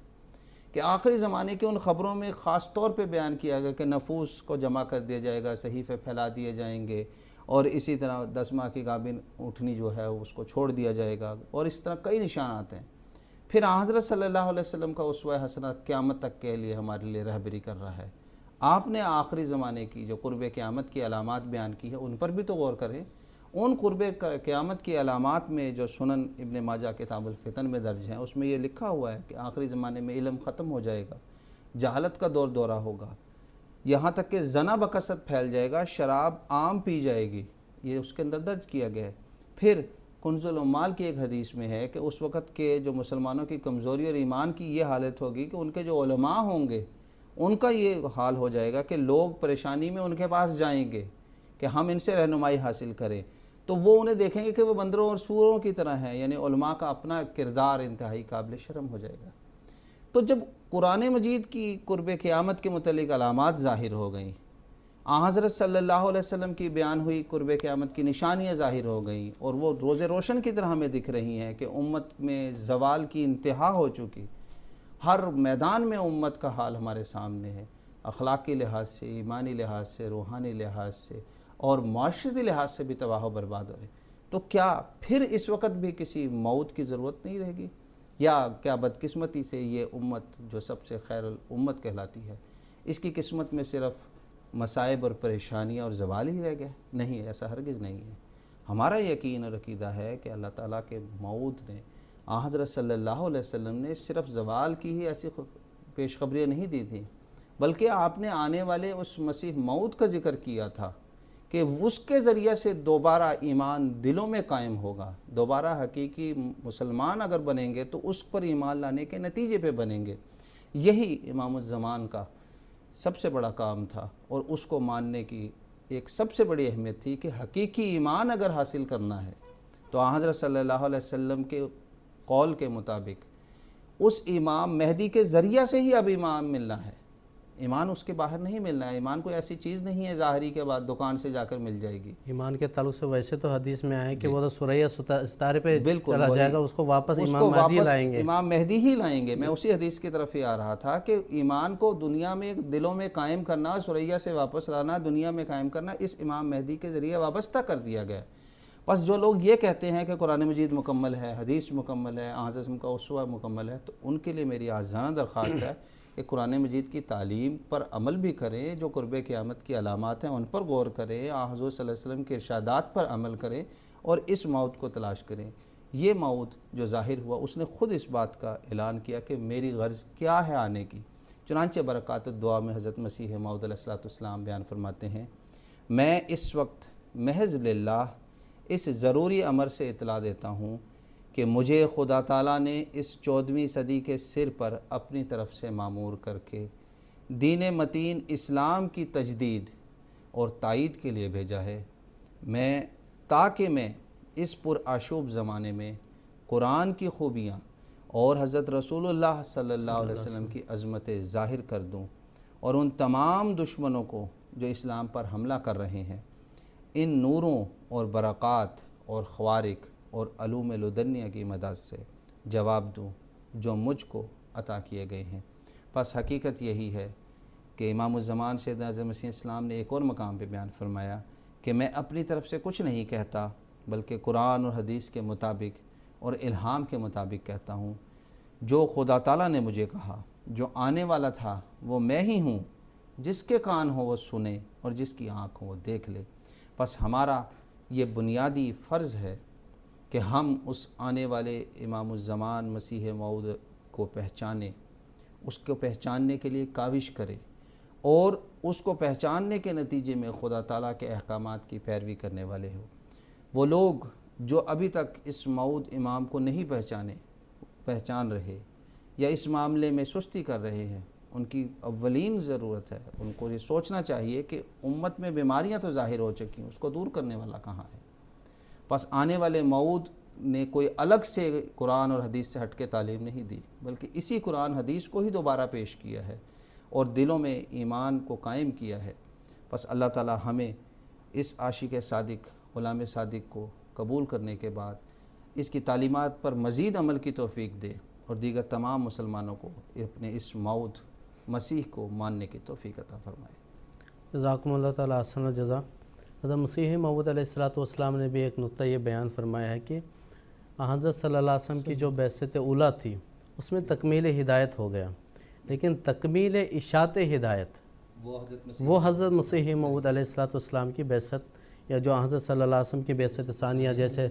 S1: کہ آخری زمانے کی ان خبروں میں خاص طور پہ بیان کیا گیا کہ نفوس کو جمع کر دیا جائے گا، صحیفے پھیلا دیے جائیں گے، اور اسی طرح 10 ماہ کی گابن اونٹنی جو ہے اس کو چھوڑ دیا جائے گا، اور اس طرح کئی نشانات ہیں۔ پھر حضرت صلی اللہ علیہ وسلم کا اسوہ حسنہ قیامت تک کے لیے ہمارے لیے رہبری کر رہا ہے۔ آپ نے آخری زمانے کی جو قرب قیامت کی علامات بیان کی ہے ان پر بھی تو غور کریں۔ ان قرب قیامت کی علامات میں جو سنن ابن ماجہ کتاب الفتن میں درج ہیں اس میں یہ لکھا ہوا ہے کہ آخری زمانے میں علم ختم ہو جائے گا، جہالت کا دور دورہ ہوگا، یہاں تک کہ زنا بکثرت پھیل جائے گا، شراب عام پی جائے گی، یہ اس کے اندر درج کیا گیا ہے۔ پھر کنز العمال کی ایک حدیث میں ہے کہ اس وقت کے جو مسلمانوں کی کمزوری اور ایمان کی یہ حالت ہوگی کہ ان کے جو علماء ہوں گے ان کا یہ حال ہو جائے گا کہ لوگ پریشانی میں ان کے پاس جائیں گے کہ ہم ان سے رہنمائی حاصل کریں، تو وہ انہیں دیکھیں گے کہ وہ بندروں اور سوروں کی طرح ہیں، یعنی علماء کا اپنا کردار انتہائی قابل شرم ہو جائے گا۔ تو جب قرآن مجید کی قرب قیامت کے متعلق علامات ظاہر ہو گئیں، حضرت صلی اللہ علیہ وسلم کی بیان ہوئی قرب قیامت کی نشانیاں ظاہر ہو گئیں، اور وہ روز روشن کی طرح ہمیں دکھ رہی ہیں کہ امت میں زوال کی انتہا ہو چکی، ہر میدان میں امت کا حال ہمارے سامنے ہے، اخلاقی لحاظ سے، ایمانی لحاظ سے، روحانی لحاظ سے اور معاشرتی لحاظ سے بھی تباہ و برباد ہو رہے، تو کیا پھر اس وقت بھی کسی موت کی ضرورت نہیں رہے گی؟ یا کیا بدقسمتی سے یہ امت جو سب سے خیر الامت کہلاتی ہے، اس کی قسمت میں صرف مصائب اور پریشانیاں اور زوال ہی رہ گئے؟ نہیں، ایسا ہرگز نہیں ہے۔ ہمارا یقین اور عقیدہ ہے کہ اللہ تعالیٰ کے موعود نے، حضرت صلی اللہ علیہ وسلم نے صرف زوال کی ہی ایسی پیشخبریاں نہیں دی تھیں، بلکہ آپ نے آنے والے اس مسیح موعود کا ذکر کیا تھا کہ اس کے ذریعے سے دوبارہ ایمان دلوں میں قائم ہوگا، دوبارہ حقیقی مسلمان اگر بنیں گے تو اس پر ایمان لانے کے نتیجے پہ بنیں گے۔ یہی امام الزمان کا سب سے بڑا کام تھا، اور اس کو ماننے کی ایک سب سے بڑی اہمیت تھی کہ حقیقی ایمان اگر حاصل کرنا ہے تو حضرت صلی اللہ علیہ وسلم کے قول کے مطابق اس امام مہدی کے ذریعہ سے ہی اب ایمان ملنا ہے، ایمان اس کے باہر نہیں ملنا ہے۔ ایمان کوئی ایسی چیز نہیں ہے ظاہری کے بعد دکان سے جا کر مل جائے گی۔
S2: ایمان کے تعلق سے ویسے تو حدیث میں آئے کہ وہ تو سورہ ستارے پہ چلا جائے گا، اس کو واپس امام مہدی لائیں گے،
S1: امام مہدی ہی لائیں گے۔ میں اسی حدیث کی طرف ہی آ رہا تھا کہ ایمان کو دنیا میں دلوں میں قائم کرنا، سوریا سے واپس لانا، دنیا میں قائم کرنا، اس امام مہدی کے ذریعے وابستہ کر دیا گیا۔ بس جو لوگ یہ کہتے ہیں کہ قرآن مجید مکمل ہے، حدیث مکمل ہے، حضرت کا اسوہ مکمل ہے، تو ان کے لیے میری آجزانہ درخواست ہے کہ قرآن مجید کی تعلیم پر عمل بھی کریں، جو قرب قیامت کی علامات ہیں ان پر غور کریں، حضور صلی اللہ علیہ وسلم کے ارشادات پر عمل کریں اور اس موت کو تلاش کریں۔ یہ موت جو ظاہر ہوا اس نے خود اس بات کا اعلان کیا کہ میری غرض کیا ہے آنے کی۔ چنانچہ برکات الدعا میں حضرت مسیح موعود علیہ السلام بیان فرماتے ہیں، میں اس وقت محض للہ اس ضروری امر سے اطلاع دیتا ہوں کہ مجھے خدا تعالیٰ نے اس 14ویں صدی کے سر پر اپنی طرف سے مامور کر کے دین متین اسلام کی تجدید اور تائید کے لیے بھیجا ہے، تاکہ میں اس پرآشوب زمانے میں قرآن کی خوبیاں اور حضرت رسول اللہ صلی اللہ علیہ وسلم کی عظمتیں ظاہر کر دوں اور ان تمام دشمنوں کو جو اسلام پر حملہ کر رہے ہیں ان نوروں اور برکات اور خوارق اور علوم لدنیہ کی مدد سے جواب دوں جو مجھ کو عطا کیے گئے ہیں۔ پس حقیقت یہی ہے کہ امام الزمان سیدنا حضرت مسیح السلام نے ایک اور مقام پہ بیان فرمایا کہ میں اپنی طرف سے کچھ نہیں کہتا بلکہ قرآن اور حدیث کے مطابق اور الہام کے مطابق کہتا ہوں۔ جو خدا تعالیٰ نے مجھے کہا، جو آنے والا تھا وہ میں ہی ہوں، جس کے کان ہو وہ سنے اور جس کی آنکھ ہو وہ دیکھ لے۔ پس ہمارا یہ بنیادی فرض ہے کہ ہم اس آنے والے امام الزمان مسیح موعود کو پہچانیں، اس کو پہچاننے کے لیے کاوش کریں اور اس کو پہچاننے کے نتیجے میں خدا تعالیٰ کے احکامات کی پیروی کرنے والے ہوں۔ وہ لوگ جو ابھی تک اس موعود امام کو نہیں پہچان رہے یا اس معاملے میں سستی کر رہے ہیں، ان کی اولین ضرورت ہے، ان کو یہ سوچنا چاہیے کہ امت میں بیماریاں تو ظاہر ہو چکی ہیں، اس کو دور کرنے والا کہاں ہے۔ پس آنے والے موعود نے کوئی الگ سے قرآن اور حدیث سے ہٹ کے تعلیم نہیں دی، بلکہ اسی قرآن حدیث کو ہی دوبارہ پیش کیا ہے اور دلوں میں ایمان کو قائم کیا ہے۔ پس اللہ تعالی ہمیں اس عاشق صادق، غلام صادق کو قبول کرنے کے بعد اس کی تعلیمات پر مزید عمل کی توفیق دے اور دیگر تمام مسلمانوں کو اپنے اس موعود مسیح کو ماننے کی توفیق عطا فرمائے۔
S2: جزاکم اللہ تعالیٰ احسن الجزا۔ حضرت مسیح موعود علیہ السلام نے بھی ایک نقطہ یہ بیان فرمایا ہے کہ حضرت صلی اللہ علیہ وسلم کی جو بعثت اولیٰ تھی اس میں تکمیل ہدایت ہو گیا، لیکن تکمیل اشاعت ہدایت وہ حضرت مسیح موعود علیہ السلام کی بعثت یا جو حضرت صلی اللہ علیہ وسلم کی بعثت ثانیہ، جیسے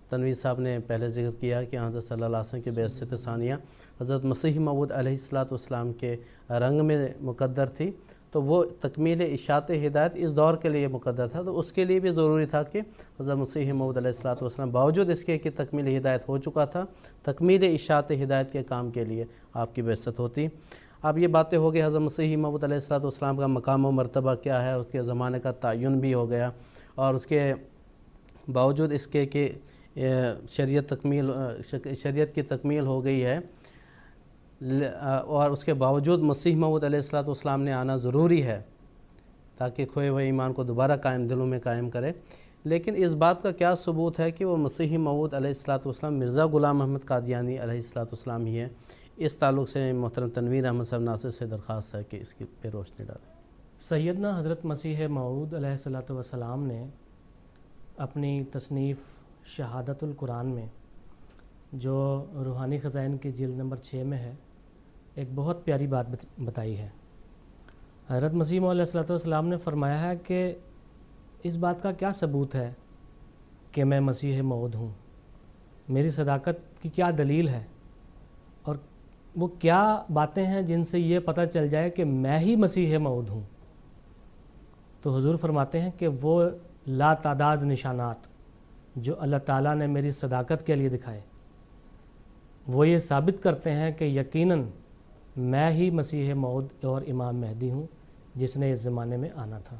S2: تنویر صاحب نے پہلے ذکر کیا کہ حضرت صلی اللہ علیہ وسلم کی بعثت ثانیہ حضرت مسیح موعود علیہ السلام کے رنگ میں مقدر تھی، تو وہ تکمیل اشاعت ہدایت اس دور کے لیے مقدر تھا، تو اس کے لیے بھی ضروری تھا کہ حضرت مسیح موعود علیہ السلام باوجود اس کے کہ تکمیل ہدایت ہو چکا تھا، تکمیل اشاعت ہدایت کے کام کے لیے آپ کی بعثت ہوتی۔ اب یہ باتیں ہو گئی حضرت مسیح موعود علیہ السلام کا مقام و مرتبہ کیا ہے، اس کے زمانے کا تعین بھی ہو گیا، اور اس کے باوجود اس کے کہ شریعت کی تکمیل ہو گئی ہے، اور اس کے باوجود مسیح موعود علیہ السلام نے آنا ضروری ہے تاکہ کھوئے ہوئے ایمان کو دوبارہ دلوں میں قائم کرے۔ لیکن اس بات کا کیا ثبوت ہے کہ وہ مسیح موعود علیہ السلام مرزا غلام محمد قادیانی علیہ السلام ہی ہے؟ اس تعلق سے محترم تنویر احمد صاحب ناصر سے درخواست ہے کہ اس کی پہ روشنی ڈالیں۔
S3: سیدنا حضرت مسیح موعود علیہ السلام نے اپنی تصنیف شہادت القرآن میں، جو روحانی خزائن کی جلد نمبر 6 میں ہے، ایک بہت پیاری بات بتائی ہے۔ حضرت مسیح علیہ السلام نے فرمایا ہے کہ اس بات کا کیا ثبوت ہے کہ میں مسیح موعود ہوں، میری صداقت کی کیا دلیل ہے، اور وہ کیا باتیں ہیں جن سے یہ پتہ چل جائے کہ میں ہی مسیح موعود ہوں؟ تو حضور فرماتے ہیں کہ وہ لا تعداد نشانات جو اللہ تعالیٰ نے میری صداقت کے لیے دکھائے، وہ یہ ثابت کرتے ہیں کہ یقیناً میں ہی مسیح موعود اور امام مہدی ہوں جس نے اس زمانے میں آنا تھا۔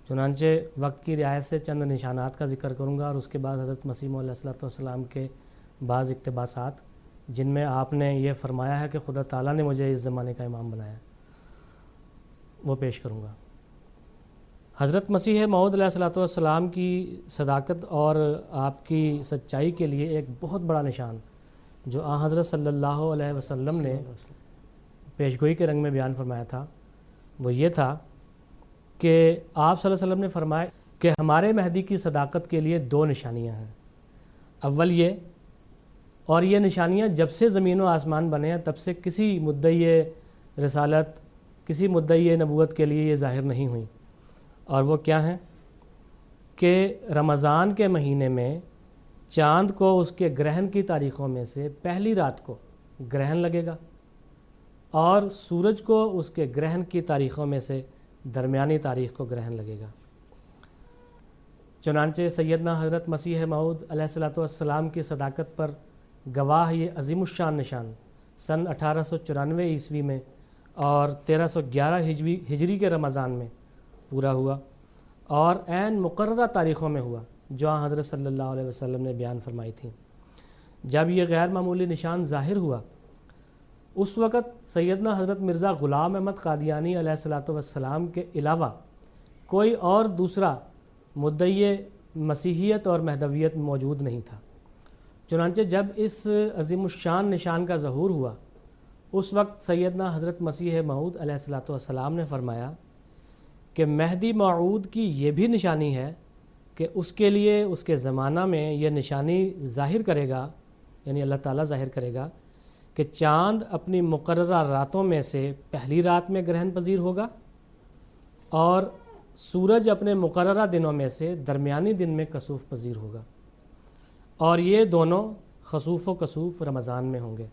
S3: چنانچہ وقت کی رعایت سے چند نشانات کا ذکر کروں گا، اور اس کے بعد حضرت مسیح علیہ السلام کے بعض اقتباسات جن میں آپ نے یہ فرمایا ہے کہ خدا تعالیٰ نے مجھے اس زمانے کا امام بنایا، وہ پیش کروں گا۔ حضرت مسیح موعود علیہ السلام کی صداقت اور آپ کی سچائی کے لیے ایک بہت بڑا نشان جو حضرت صلی اللہ علیہ وسلم نے پیشگوئی کے رنگ میں بیان فرمایا تھا، وہ یہ تھا کہ آپ صلی اللہ علیہ وسلم نے فرمایا کہ ہمارے مہدی کی صداقت کے لیے 2 نشانیاں ہیں۔ اول یہ، اور یہ نشانیاں جب سے زمین و آسمان بنے ہیں تب سے کسی مدعی رسالت کسی مدعی نبوت کے لیے یہ ظاہر نہیں ہوئی، اور وہ کیا ہیں کہ رمضان کے مہینے میں چاند کو اس کے گرہن کی تاریخوں میں سے پہلی رات کو گرہن لگے گا، اور سورج کو اس کے گرہن کی تاریخوں میں سے درمیانی تاریخ کو گرہن لگے گا۔ چنانچہ سیدنا حضرت مسیح موعود علیہ الصلوۃ والسلام کی صداقت پر گواہ یہ عظیم الشان نشان سن 1894 عیسوی میں اور 1311 ہجری کے رمضان میں پورا ہوا، اور عین مقررہ تاریخوں میں ہوا جو حضرت صلی اللہ علیہ وسلم نے بیان فرمائی تھیں۔ جب یہ غیر معمولی نشان ظاہر ہوا، اس وقت سیدنا حضرت مرزا غلام احمد قادیانی علیہ الصلوۃ والسلام کے علاوہ کوئی اور دوسرا مدعی مسیحیت اور مہدویت موجود نہیں تھا۔ چنانچہ جب اس عظیم الشان نشان کا ظہور ہوا، اس وقت سیدنا حضرت مسیح موعود علیہ الصلوۃ والسلام نے فرمایا کہ مہدی موعود کی یہ بھی نشانی ہے کہ اس کے لیے اس کے زمانہ میں یہ نشانی ظاہر کرے گا، یعنی اللہ تعالیٰ ظاہر کرے گا کہ چاند اپنی مقررہ راتوں میں سے پہلی رات میں گرہن پذیر ہوگا، اور سورج اپنے مقررہ دنوں میں سے درمیانی دن میں کسوف پذیر ہوگا، اور یہ دونوں خسوف و کسوف رمضان میں ہوں گے۔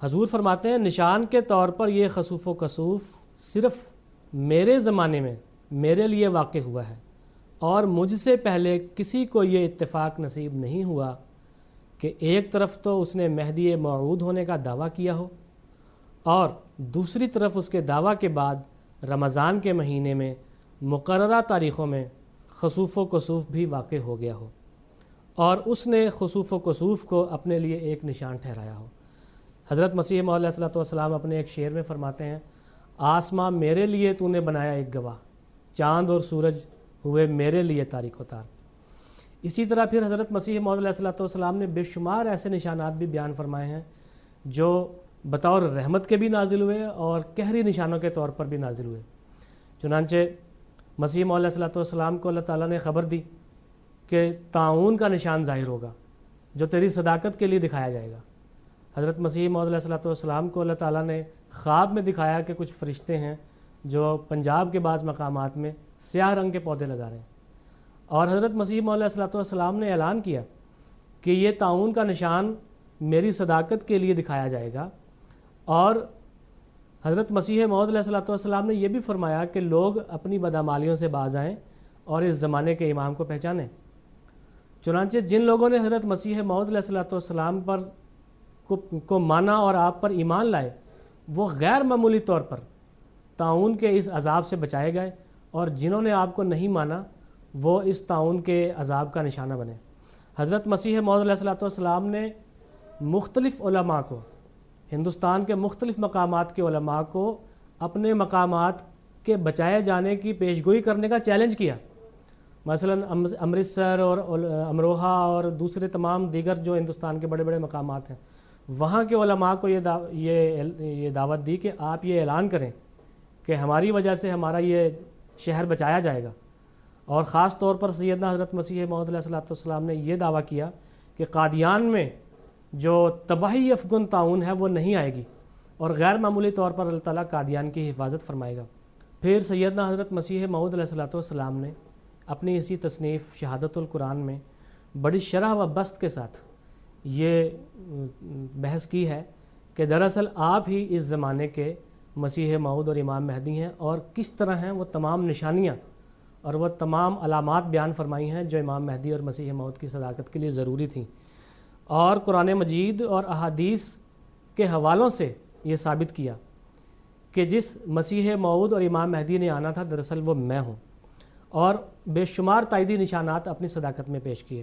S3: حضور فرماتے ہیں نشان کے طور پر یہ خسوف و کسوف صرف میرے زمانے میں میرے لیے واقع ہوا ہے، اور مجھ سے پہلے کسی کو یہ اتفاق نصیب نہیں ہوا کہ ایک طرف تو اس نے مہدی موعود ہونے کا دعویٰ کیا ہو، اور دوسری طرف اس کے دعویٰ کے بعد رمضان کے مہینے میں مقررہ تاریخوں میں خسوف و کسوف بھی واقع ہو گیا ہو، اور اس نے خسوف و کسوف کو اپنے لیے ایک نشان ٹھہرایا ہو۔ حضرت مسیح موعود علیہ الصلوۃ والسلام اپنے ایک شعر میں فرماتے ہیں، آسماں میرے لیے تو نے بنایا ایک گواہ، چاند اور سورج ہوئے میرے لیے تاریک و تار۔ اسی طرح پھر حضرت مسیح موعود علیہ الصلوۃ والسلام نے بے شمار ایسے نشانات بھی بیان فرمائے ہیں جو بطور رحمت کے بھی نازل ہوئے اور قہری نشانوں کے طور پر بھی نازل ہوئے۔ چنانچہ مسیح موعود علیہ الصلوۃ والسلام کو اللہ تعالیٰ نے خبر دی کہ طاعون کا نشان ظاہر ہوگا جو تیری صداقت کے لیے دکھایا جائے گا۔ حضرت مسیح موعود علیہ الصلوۃ والسلام کو اللہ تعالیٰ نے خواب میں دکھایا کہ کچھ فرشتے ہیں جو پنجاب کے بعض مقامات میں سیاہ رنگ کے پودے لگا رہے ہیں، اور حضرت مسیح موعود علیہ الصلوۃ والسلام نے اعلان کیا کہ یہ طاعون کا نشان میری صداقت کے لیے دکھایا جائے گا، اور حضرت مسیح موعود علیہ الصلوۃ والسلام نے یہ بھی فرمایا کہ لوگ اپنی بدعمالیوں سے باز آئیں اور اس زمانے کے امام کو پہچانیں۔ چنانچہ جن لوگوں نے حضرت مسیح موعود علیہ الصلوۃ والسلام پر کو مانا اور آپ پر ایمان لائے، وہ غیر معمولی طور پر طاعون کے اس عذاب سے بچائے گئے، اور جنہوں نے آپ کو نہیں مانا وہ اس طاعون کے عذاب کا نشانہ بنے۔ حضرت مسیح موعود علیہ الصلوۃ والسلام نے مختلف علماء کو، ہندوستان کے مختلف مقامات کے علماء کو اپنے مقامات کے بچائے جانے کی پیشگوئی کرنے کا چیلنج کیا۔ مثلا امرتسر اور امروہہ اور دوسرے تمام دیگر جو ہندوستان کے بڑے بڑے مقامات ہیں، وہاں کے علماء کو یہ دعوت دی کہ آپ یہ اعلان کریں کہ ہماری وجہ سے ہمارا یہ شہر بچایا جائے گا، اور خاص طور پر سیدنا حضرت مسیح موعود علیہ الصلوۃ والسلام نے یہ دعویٰ کیا کہ قادیان میں جو تباہی افغن طاعون ہے وہ نہیں آئے گی، اور غیر معمولی طور پر اللہ تعالیٰ قادیان کی حفاظت فرمائے گا۔ پھر سیدنا حضرت مسیح موعود علیہ الصلوۃ والسلام نے اپنی اسی تصنیف شہادت القرآن میں بڑی شرح و بسط کے ساتھ یہ بحث کی ہے کہ دراصل آپ ہی اس زمانے کے مسیح موعود اور امام مہدی ہیں، اور کس طرح ہیں وہ تمام نشانیاں اور وہ تمام علامات بیان فرمائی ہیں جو امام مہدی اور مسیح موعود کی صداقت کے لیے ضروری تھیں، اور قرآن مجید اور احادیث کے حوالوں سے یہ ثابت کیا کہ جس مسیح موعود اور امام مہدی نے آنا تھا دراصل وہ میں ہوں، اور بے شمار تائیدی نشانات اپنی صداقت میں پیش کیے۔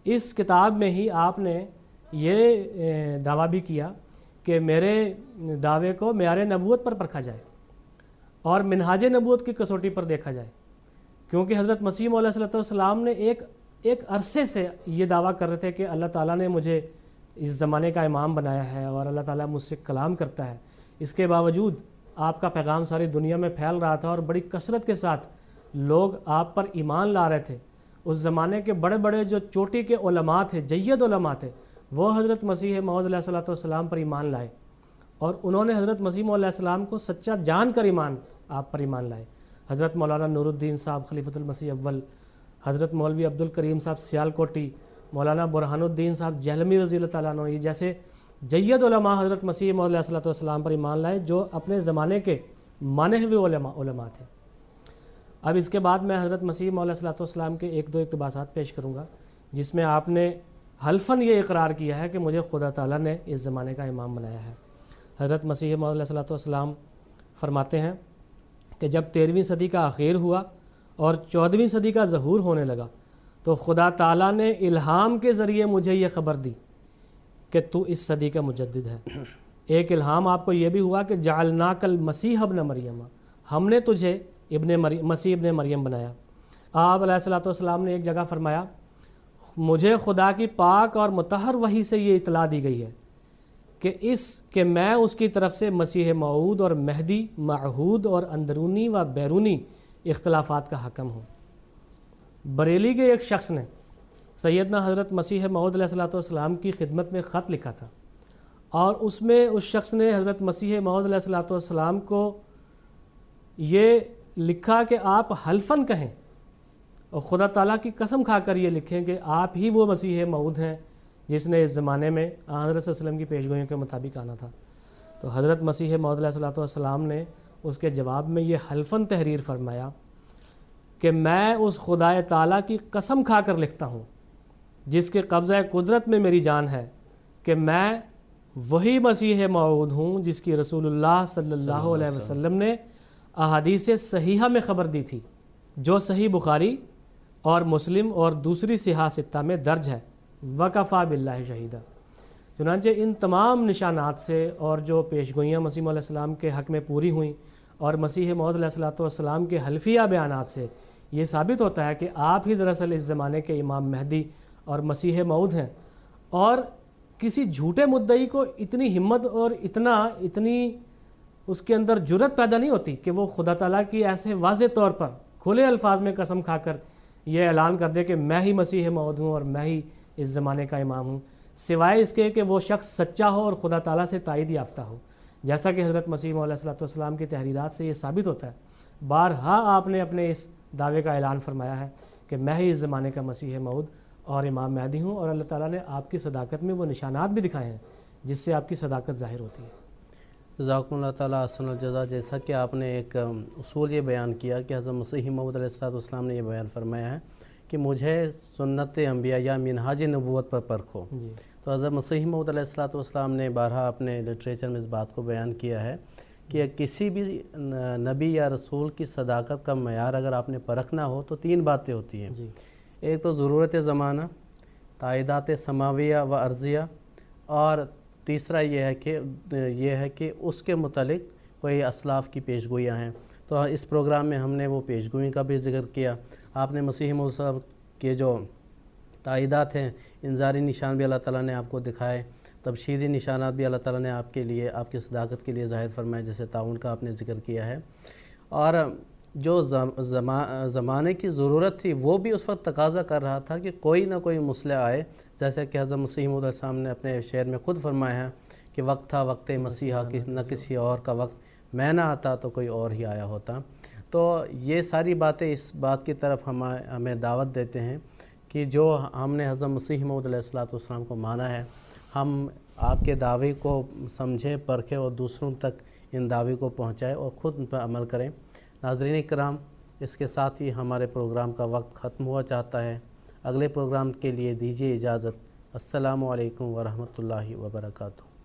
S3: اس کتاب میں ہی آپ نے یہ دعویٰ بھی کیا کہ میرے دعوے کو معیار نبوت پر پرکھا جائے اور منہاج نبوت کی کسوٹی پر دیکھا جائے، کیونکہ حضرت مسیح موعود علیہ السلام نے ایک عرصے سے یہ دعویٰ کر رہے تھے کہ اللہ تعالیٰ نے مجھے اس زمانے کا امام بنایا ہے اور اللہ تعالیٰ مجھ سے کلام کرتا ہے۔ اس کے باوجود آپ کا پیغام ساری دنیا میں پھیل رہا تھا اور بڑی کثرت کے ساتھ لوگ آپ پر ایمان لا رہے تھے۔ اس زمانے کے بڑے بڑے جو چوٹی کے علماء تھے، جید علماء تھے، وہ حضرت مسیح موعود علیہ السلام پر ایمان لائے، اور انہوں نے حضرت مسیح علیہ السلام کو سچا جان کر آپ پر ایمان لائے۔ حضرت مولانا نور الدین صاحب خلیفۃ المسیح اول، حضرت مولوی عبد الکریم صاحب سیالکوٹی، مولانا برہان الدین صاحب جہلمی رضی اللہ تعالیٰ عنہ، یہ جیسے جید علماء حضرت مسیح موعود علیہ الصلوۃ والسلام پر ایمان لائے جو اپنے زمانے کے مانے ہوئے علماء تھے۔ اب اس کے بعد میں حضرت مسیح موعود علیہ الصلوۃ والسلام کے ایک دو اقتباسات پیش کروں گا، جس میں آپ نے حلفاً یہ اقرار کیا ہے کہ مجھے خدا تعالیٰ نے اس زمانے کا امام بنایا ہے۔ حضرت مسیح موعود علیہ الصلوۃ والسلام فرماتے ہیں کہ جب 13ویں صدی کا آخر ہوا اور 14ویں صدی کا ظہور ہونے لگا تو خدا تعالیٰ نے الہام کے ذریعے مجھے یہ خبر دی کہ تو اس صدی کا مجدد ہے۔ ایک الہام آپ کو یہ بھی ہوا کہ جعلناک المسیح ابن مریم، ہم نے تجھے مسیح ابن مریم بنایا۔ آپ علیہ الصلوۃ والسلام نے ایک جگہ فرمایا مجھے خدا کی پاک اور مطہر وحی سے یہ اطلاع دی گئی ہے کہ میں اس کی طرف سے مسیح موعود اور مہدی، معہود اور اندرونی و بیرونی اختلافات کا حکم ہوں۔ بریلی کے ایک شخص نے سیدنا حضرت مسیح موعود علیہ الصلوۃ والسلام کی خدمت میں خط لکھا تھا، اور اس میں اس شخص نے حضرت مسیح موعود علیہ الصلوۃ والسلام کو یہ لکھا کہ آپ حلفاً کہیں اور خدا تعالیٰ کی قسم کھا کر یہ لکھیں کہ آپ ہی وہ مسیح موعود ہیں جس نے اس زمانے میں حضرت صلی اللہ علیہ وسلم کی پیشگوئیوں کے مطابق آنا تھا۔ تو حضرت مسیح موعود علیہ الصلوۃ والسلام نے اس کے جواب میں یہ حلفاً تحریر فرمایا کہ میں اس خدا تعالیٰ کی قسم کھا کر لکھتا ہوں جس کے قبضہ قدرت میں میری جان ہے کہ میں وہی مسیح موعود ہوں جس کی رسول اللہ صلی اللہ علیہ وسلم نے احادیث صحیحہ میں خبر دی تھی، جو صحیح بخاری اور مسلم اور دوسری صحاح ستہ میں درج ہے۔ وکفا باللہ شہیدہ۔ چنانچہ ان تمام نشانات سے اور جو پیشگوئیاں مسیح علیہ السلام کے حق میں پوری ہوئیں اور مسیح موعود علیہ الصلوۃ والسلام کے حلفیہ بیانات سے یہ ثابت ہوتا ہے کہ آپ ہی دراصل اس زمانے کے امام مہدی اور مسیح موعود ہیں، اور کسی جھوٹے مدعی کو اتنی ہمت اور اتنی اس کے اندر جرت پیدا نہیں ہوتی کہ وہ خدا تعالیٰ کی ایسے واضح طور پر کھلے الفاظ میں قسم کھا کر یہ اعلان کر دے کہ میں ہی مسیح موعود ہوں اور میں ہی اس زمانے کا امام ہوں، سوائے اس کے کہ وہ شخص سچا ہو اور خدا تعالیٰ سے تائید یافتہ ہو، جیسا کہ حضرت مسیح موعود علیہ الصلوۃ والسلام کی تحریرات سے یہ ثابت ہوتا ہے۔ بارہا آپ نے اپنے اس دعوے کا اعلان فرمایا ہے کہ میں ہی اس زمانے کا مسیح موعود اور امام مہدی ہوں، اور اللہ تعالیٰ نے آپ کی صداقت میں وہ نشانات بھی دکھائے ہیں جس سے آپ کی صداقت ظاہر ہوتی ہے۔
S2: جزاکم اللہ تعالیٰ احسن الجزا۔ جیسا کہ آپ نے ایک اصول یہ بیان کیا کہ حضرت مسیح موعود علیہ السلام نے یہ بیان فرمایا ہے کہ مجھے سنت انبیاء یا منہاج نبوت پر پرکھو۔ تو حضرت مسیح موعود علیہ السلام نے بارہا اپنے لٹریچر میں اس بات کو بیان کیا ہے کہ کسی بھی نبی یا رسول کی صداقت کا معیار اگر آپ نے پرکھنا ہو تو 3 باتیں ہوتی ہیں۔ ایک تو ضرورت زمانہ، تائیدات سماویہ و ارضیہ، اور تیسرا یہ ہے کہ اس کے متعلق کوئی اسلاف کی پیشگوئیاں ہیں۔ تو اس پروگرام میں ہم نے وہ پیشگوئی کا بھی ذکر کیا۔ آپ نے مسیح موعود صاحب کے جو تائیدات ہیں، انذاری نشان بھی اللہ تعالیٰ نے آپ کو دکھائے، تبشیری نشانات بھی اللہ تعالیٰ نے آپ کے لیے، آپ کی صداقت کے لیے ظاہر فرمائے، جیسے تعاون کا آپ نے ذکر کیا ہے، اور جو زمانے کی ضرورت تھی وہ بھی اس وقت تقاضا کر رہا تھا کہ کوئی نہ کوئی مسئلہ آئے، جیسا کہ حضرت مسیح موعود علیہ السلام نے اپنے شعر میں خود فرمایا ہے کہ وقت تھا وقت مسیحا، نہ کسی اور کا وقت، میں نہ آتا تو کوئی اور ہی آیا ہوتا۔ تو یہ ساری باتیں اس بات کی طرف ہمیں دعوت دیتے ہیں کہ جو ہم نے حضرت مسیح موعود علیہ السلام کو مانا ہے، ہم آپ کے دعوے کو سمجھیں، پرکھیں اور دوسروں تک ان دعوے کو پہنچائیں اور خود ان پر عمل کریں۔ ناظرین کرام، اس کے ساتھ ہی ہمارے پروگرام کا وقت ختم ہوا چاہتا ہے۔ اگلے پروگرام کے لیے دیجیے اجازت۔ السلام علیکم ورحمۃ اللہ وبرکاتہ۔